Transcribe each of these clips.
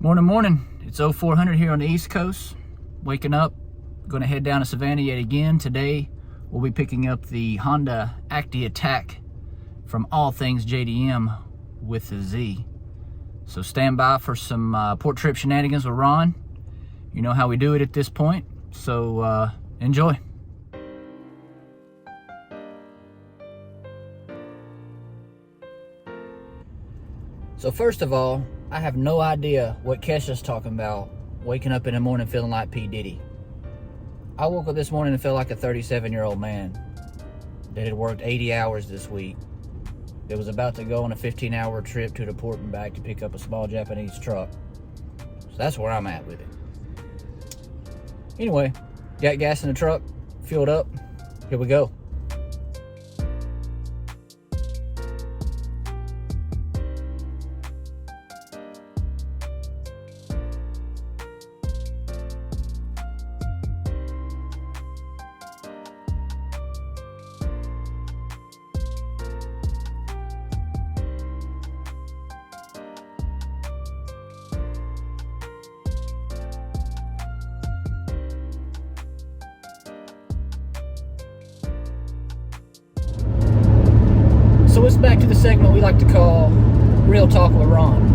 Morning. It's 0400 here on the East Coast. Waking up, going to head down to Savannah yet again. Today, we'll be picking up the Honda Acty Attack from AllThingzJDM with a Z. So stand by for some port trip shenanigans with Ron. You know how we do it at this point, so enjoy. So first of all, I have no idea what Kesha's talking about, waking up in the morning feeling like P. Diddy. I woke up this morning and felt like a 37-year-old man that had worked 80 hours this week, that was about to go on a 15-hour trip to the port and back to pick up a small Japanese truck. So that's where I'm at with it. Anyway, got gas in the truck, fueled up, here we go. So it's back to the segment we like to call Real Talk with Ron.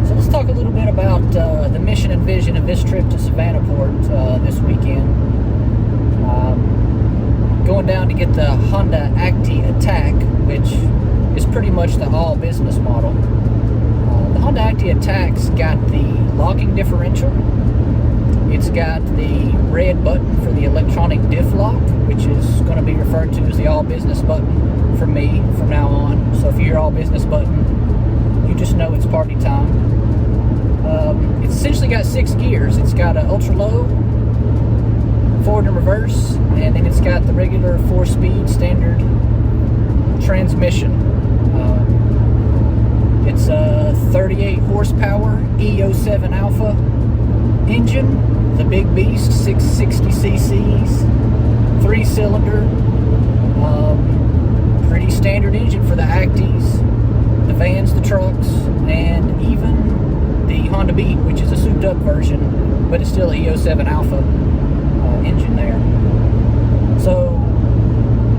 So let's talk a little bit about the mission and vision of this trip to Savannah Port this weekend. Going down to get the Honda Acty Attack, which is pretty much the all business model. The Honda Acty Attack's got the locking differential. It's got the red button for the electronic diff lock, which is going to be referred to as the all business button for me from now on. So if you hear all business button, you just know it's party time. It's essentially got 6 gears. It's got an ultra low, forward and reverse, and then it's got the regular 4-speed standard transmission. It's a 38 horsepower E07 Alpha engine, the big beast, 660 cc's, 3-cylinder. Pretty standard engine for the Acties, the vans, the trucks, and even the Honda Beat, which is a souped up version, but it's still an E07 Alpha engine there. So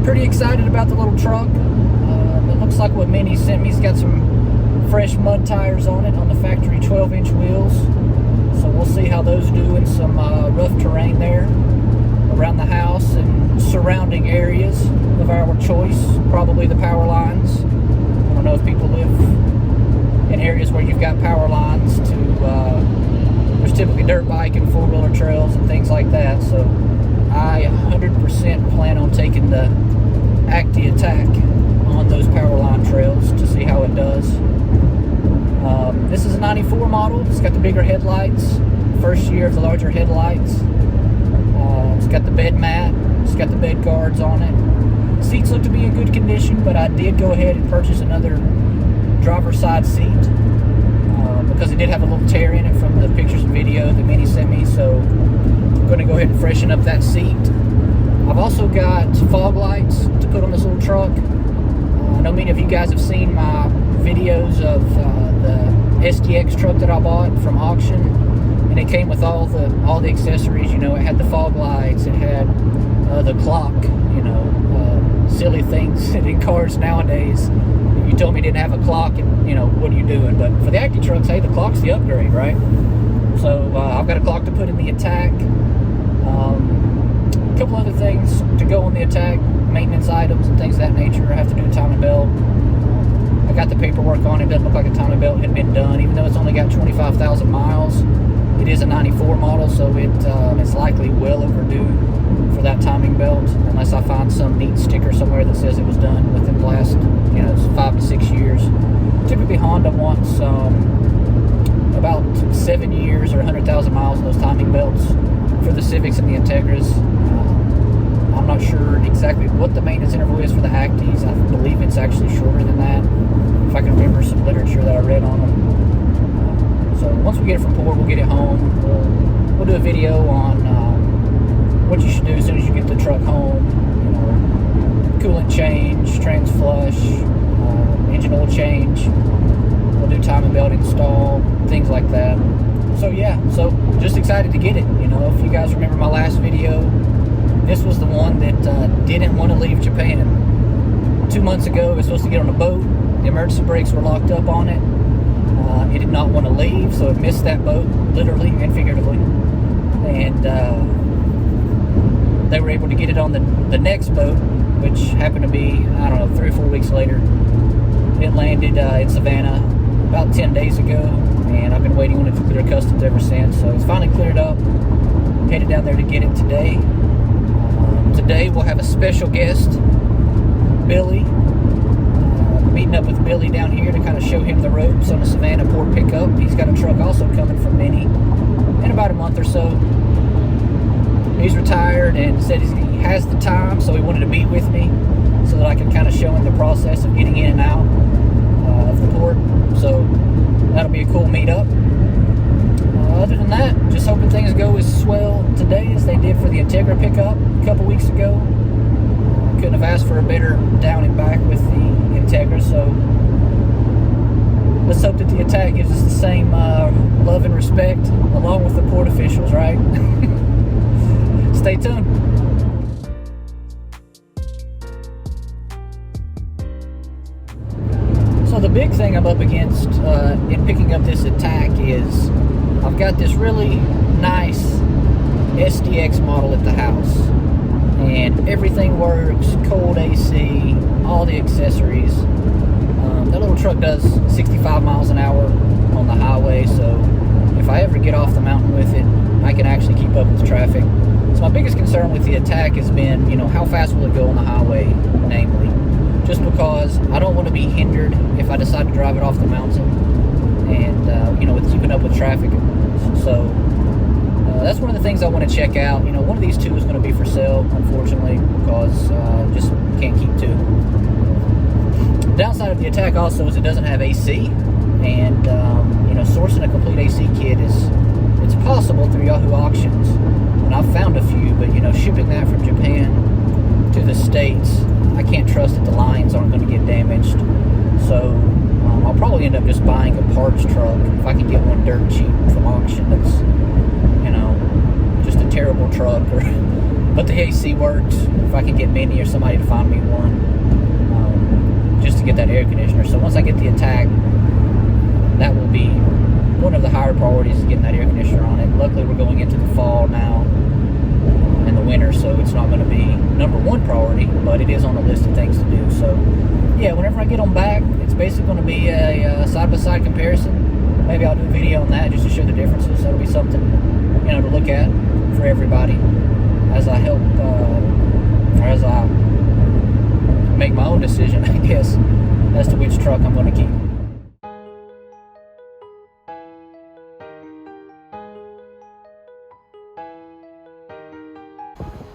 pretty excited about the little truck. It looks like what Minnie sent me. It's got some fresh mud tires on it on the factory 12-inch wheels. So we'll see how those do in some rough terrain there around the house and surrounding areas of our choice, probably the power lines. I don't know if people live in areas where you've got power lines to, there's typically dirt bike and 4-wheeler trails and things like that. So I 100% plan on taking the Acty Attack on those power line trails to see how it does. This is a 94 model. It's got the bigger headlights, first year of the larger headlights. It's got the bed mat, it's got the bed guards on it. Seats look to be in good condition, but I did go ahead and purchase another driver's side seat because it did have a little tear in it from the pictures and video that Minnie sent me, so I'm going to go ahead and freshen up that seat. I've also got fog lights to put on this little truck. I know many of you guys have seen my videos of the SDX truck that I bought from auction, and it came with all the accessories. You know, it had the fog lights, it had the clock, you know, silly things in cars nowadays. If you told me it didn't have a clock, and you know, what are you doing? But for the Acty trucks, hey, the clock's the upgrade, right? So I've got a clock to put in the Attack. A couple other things to go on the Attack, maintenance items and things of that nature. I have to do a timing belt. I got the paperwork on it. Doesn't look like a timing belt had been done, even though it's only got 25,000 miles. It is a 94 model, so it's likely well overdue for that timing belt, unless I find some neat sticker somewhere that says it was done within the last, 5 to 6 years. Typically, Honda wants about 7 years or 100,000 miles on those timing belts for the Civics and the Integras. I'm not sure exactly what the maintenance interval is for the Acties. I believe it's actually shorter than that, if I can remember some literature that I read on them. So once we get it from port, we'll get it home. We'll do a video on what you should do as soon as you get the truck home. Coolant change, trans flush, engine oil change. We'll do timing belt install, things like that. So yeah, so just excited to get it. You know, if you guys remember my last video, this was the one that didn't want to leave Japan. 2 months ago, it was supposed to get on a boat. The emergency brakes were locked up on it. It did not want to leave, so it missed that boat, literally and figuratively. And they were able to get it on the next boat, which happened to be, I don't know, 3 or 4 weeks later. It landed in Savannah about 10 days ago, and I've been waiting on it to clear customs ever since. So it's finally cleared up. Headed down there to get it today. Today we'll have a special guest, Billy. Meeting up with Billy down here to kind of show him the ropes on the Savannah port pickup. He's got a truck also coming from Minnie in about a month or so. He's retired and said he has the time, so he wanted to meet with me so that I could kind of show him the process of getting in and out of the port. So that'll be a cool meetup. Other than that, just hoping things go as swell today as they did for the Integra pickup a couple weeks ago. Couldn't have asked for a better down and back with the Integra, so let's hope that the Attack gives us the same love and respect along with the port officials, right? Stay tuned. So the big thing I'm up against in picking up this Attack is I've got this really nice SDX model at the house, and everything works, cold AC, all the accessories. That little truck does 65 miles an hour on the highway, so if I ever get off the mountain with it, I can actually keep up with traffic. So my biggest concern with the Attack has been, you know, how fast will it go on the highway, namely. Just because I don't want to be hindered if I decide to drive it off the mountain, and, you know, with keeping up with traffic. So that's one of the things I want to check out. You know, one of these two is going to be for sale, unfortunately, because just can't keep two. The downside of the Attack also is it doesn't have AC, and you know, sourcing a complete AC kit it's possible through Yahoo Auctions, and I've found a few, but you know, shipping that from Japan to the States, I can't trust that the lines aren't going to get damaged. So I'll probably end up just buying a parts truck if I can get one dirt cheap from auction that's, you know, just a terrible truck, but the AC works. If I can get Minnie or somebody to find me one, just to get that air conditioner. So once I get the Attack, that will be one of the higher priorities, is getting that air conditioner on it. Luckily, we're going into the fall now and the winter, so it's not going to be #1 priority, but it is on the list of things to do. So yeah, whenever I get them back, it's basically going to be a side-by-side comparison. Maybe I'll do a video on that just to show the differences. That'll be something, you know, to look at for everybody as I help, or as I make my own decision, I guess, as to which truck I'm going to keep.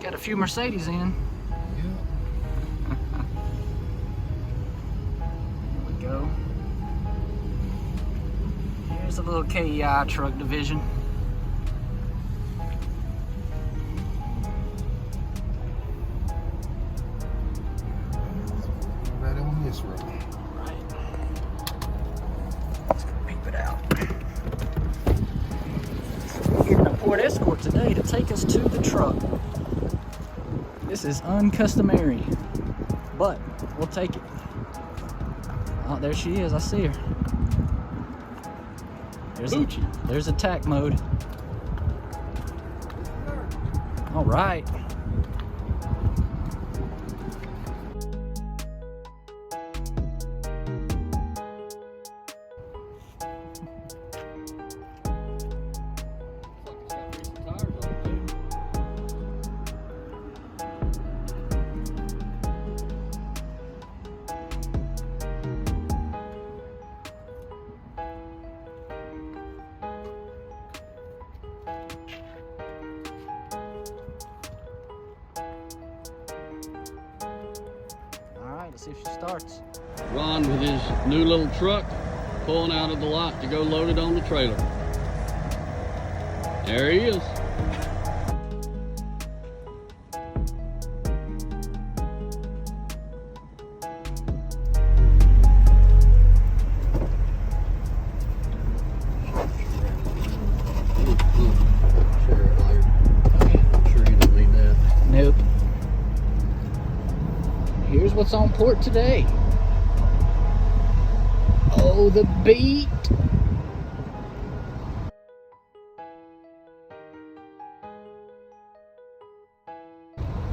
Got a few Mercedes in. Go. Here's a little KEI truck division. Right on this road. Right. Let's go peep it out. Getting a port escort today to take us to the truck. This is uncustomary, but we'll take it. Oh, there she is. I see her. There's Attack mode. All right. Let's see if she starts. Ron with his new little truck pulling out of the lot to go load it on the trailer. There he is. what's on port today. Oh, the beat.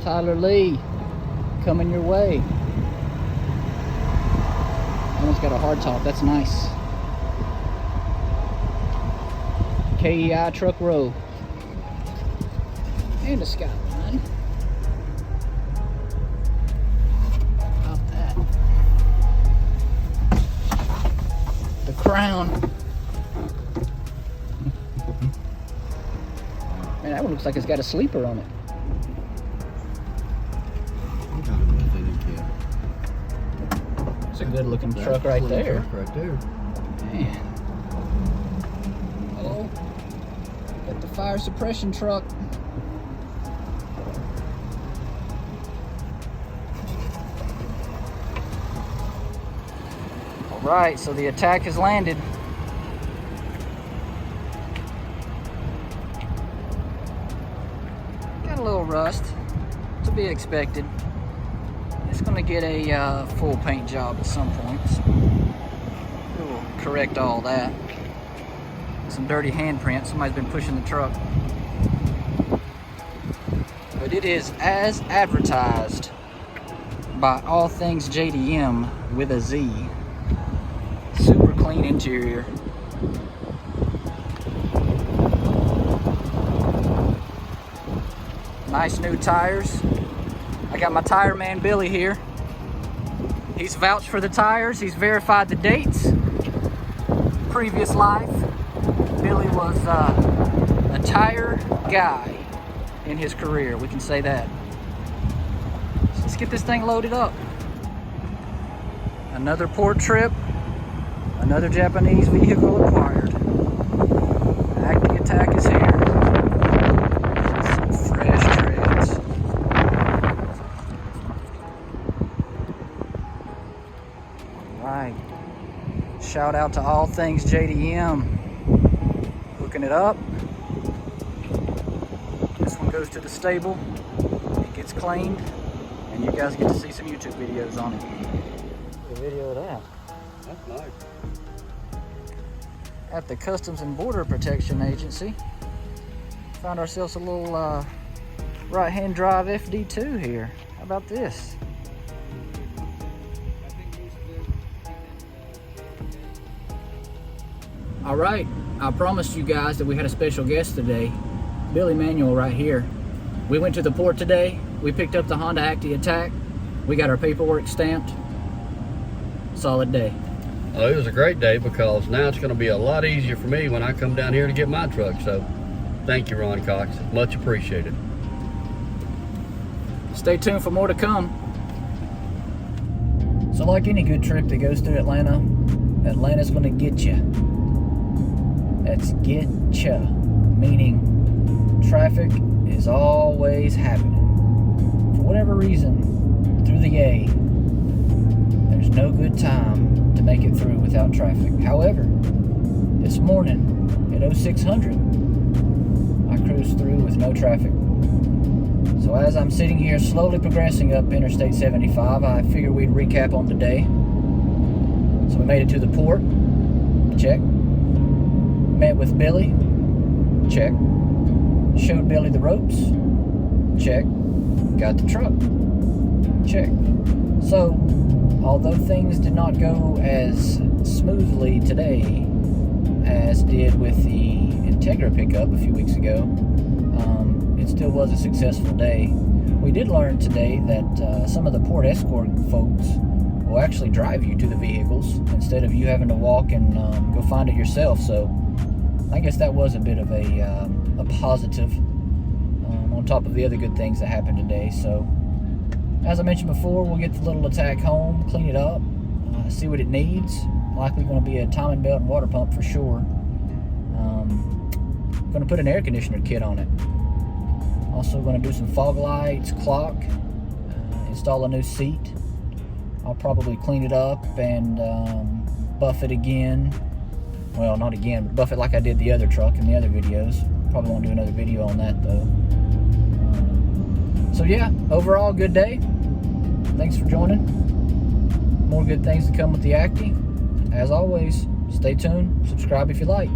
Tyler Lee, coming your way. That one's got a hard top, that's nice. KEI truck row. And a Skyline. About that. The Crown. Man, that one looks like it's got a sleeper on it. It's a good looking truck right there. Man. Oh, got the fire suppression truck. All right, so the Attack has landed. Got a little rust, to be expected. It's going to get a full paint job at some point. We'll correct all that. Some dirty handprints. Somebody's been pushing the truck. But it is as advertised by AllThingzJDM with a Z. Super clean interior. Nice new tires. I got my tire man Billy here. He's vouched for the tires. He's verified the dates. Previous life, Billy was a tire guy in his career. We can say that. So let's get this thing loaded up. Another port trip. Another Japanese vehicle acquired. Acty Attack is here. Some fresh treads. Right. Shout out to AllThingzJDM. Hooking it up. This one goes to the stable. It gets cleaned. And you guys get to see some YouTube videos on it. A video of that. That's nice. At the Customs and Border Protection Agency. Found ourselves a little right-hand drive FD2 here. How about this? All right, I promised you guys that we had a special guest today. Billy Manuel right here. We went to the port today. We picked up the Honda Acty Attack. We got our paperwork stamped. Solid day. Oh, it was a great day because now it's going to be a lot easier for me when I come down here to get my truck. So thank you, Ron Cox. Much appreciated. Stay tuned for more to come. So like any good trip that goes through Atlanta, Atlanta's going to get you. That's get ya, meaning traffic is always happening. For whatever reason, through the A, there's no good time to make it through without traffic. However, this morning at 0600, I cruised through with no traffic. So as I'm sitting here slowly progressing up Interstate 75, I figured we'd recap on the day. So we made it to the port, check. Met with Billy, check. Showed Billy the ropes, check. Got the truck, check. So, although things did not go as smoothly today as did with the Integra pickup a few weeks ago, it still was a successful day. We did learn today that some of the port escort folks will actually drive you to the vehicles instead of you having to walk and go find it yourself. So I guess that was a bit of a positive on top of the other good things that happened today. So as I mentioned before, we'll get the little Attack home, clean it up, see what it needs. Likely going to be a timing belt and water pump for sure. Going to put an air conditioner kit on it. Also going to do some fog lights, clock, install a new seat. I'll probably clean it up and buff it again. Well, not again, but buff it like I did the other truck in the other videos. Probably won't do another video on that though. So yeah, overall good day. thanks for joining. More good things to come with the Acty. As always, stay tuned, subscribe if you like.